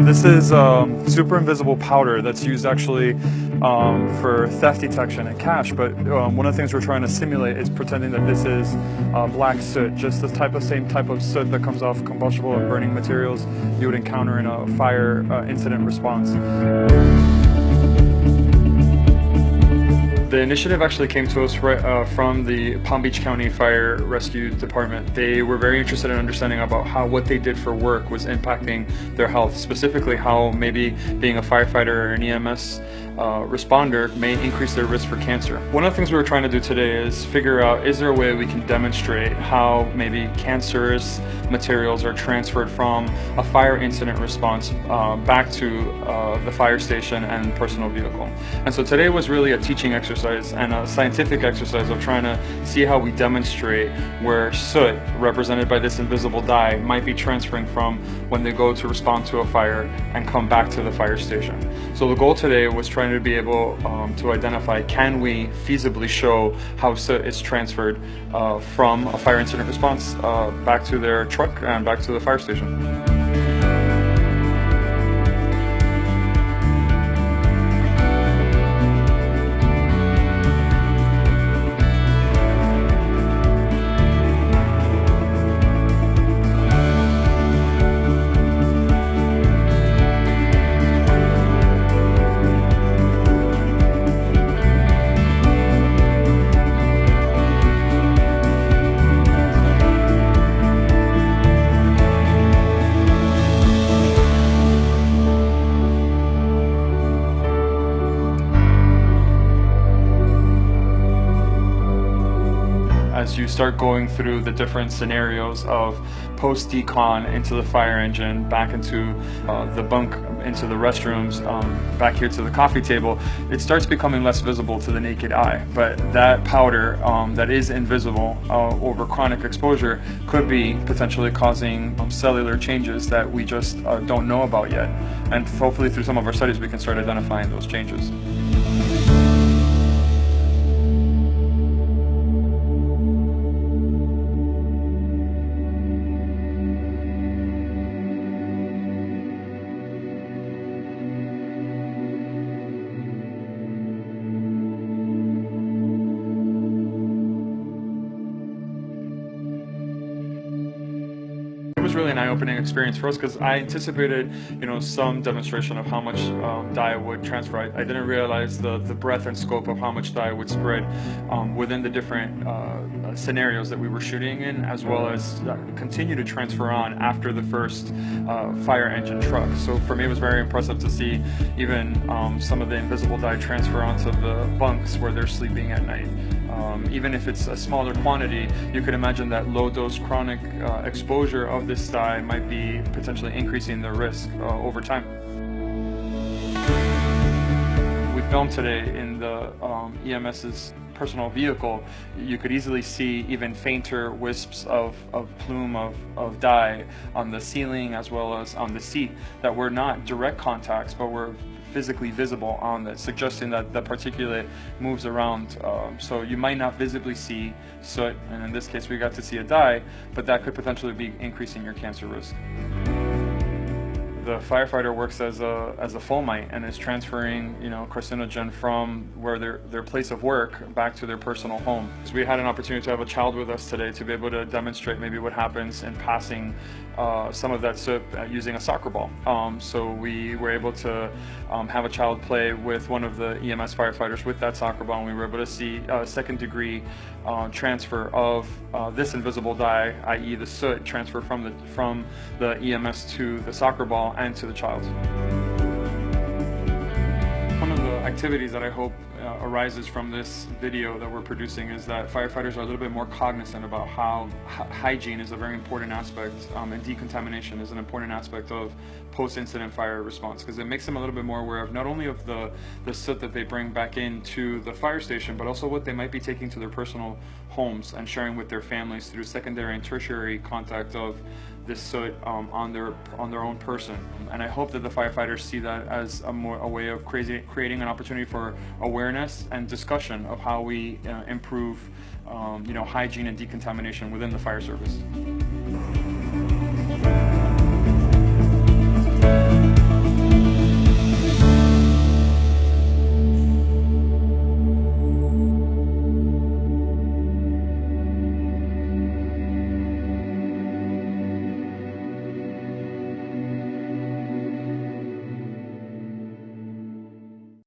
This is super invisible powder that's used actually for theft detection and cash, but one of the things we're trying to simulate is pretending that this is black soot, just the same type of soot that comes off combustible and burning materials you would encounter in a fire incident response. The initiative actually came to us from the Palm Beach County Fire Rescue Department. They were very interested in understanding about how what they did for work was impacting their health, specifically how maybe being a firefighter or an EMS responder may increase their risk for cancer. One of the things we were trying to do today is figure out, is there a way we can demonstrate how maybe cancerous materials are transferred from a fire incident response back to the fire station and personal vehicle. And so today was really a teaching exercise and a scientific exercise of trying to see how we demonstrate where soot, represented by this invisible dye, might be transferring from when they go to respond to a fire and come back to the fire station. So the goal today was trying to be able to identify, can we feasibly show how soot is transferred from a fire incident response back to their truck and back to the fire station. As you start going through the different scenarios of post-decon into the fire engine, back into the bunk, into the restrooms, back here to the coffee table, it starts becoming less visible to the naked eye. But that powder that is invisible over chronic exposure could be potentially causing cellular changes that we just don't know about yet. And hopefully through some of our studies we can start identifying those changes. It was really an eye-opening experience for us because I anticipated, some demonstration of how much dye would transfer. I didn't realize the breadth and scope of how much dye would spread within the different scenarios that we were shooting in, as well as continue to transfer on after the first fire engine truck. So for me, it was very impressive to see even some of the invisible dye transfer onto the bunks where they're sleeping at night. Even if it's a smaller quantity, you could imagine that low-dose chronic exposure of this dye might be potentially increasing the risk over time. We filmed today in the EMS's personal vehicle. You could easily see even fainter wisps of plume of dye on the ceiling as well as on the seat that were not direct contacts but were physically visible on that, suggesting that the particulate moves around. So you might not visibly see soot, and in this case we got to see a dye, but that could potentially be increasing your cancer risk. The firefighter works as a fomite and is transferring, carcinogen from where their place of work back to their personal home. So we had an opportunity to have a child with us today to be able to demonstrate maybe what happens in passing some of that soot using a soccer ball. So we were able to have a child play with one of the EMS firefighters with that soccer ball, and we were able to see second-degree transfer of this invisible dye, i.e. the soot, transfer from the EMS to the soccer ball and to the child. One of the activities that I hope arises from this video that we're producing is that firefighters are a little bit more cognizant about how hygiene is a very important aspect, and decontamination is an important aspect of post-incident fire response, because it makes them a little bit more aware of not only of the soot that they bring back into the fire station, but also what they might be taking to their personal homes and sharing with their families through secondary and tertiary contact of this soot on their own person. And I hope that the firefighters see that as a way of creating an opportunity for awareness and discussion of how we improve hygiene and decontamination within the fire service.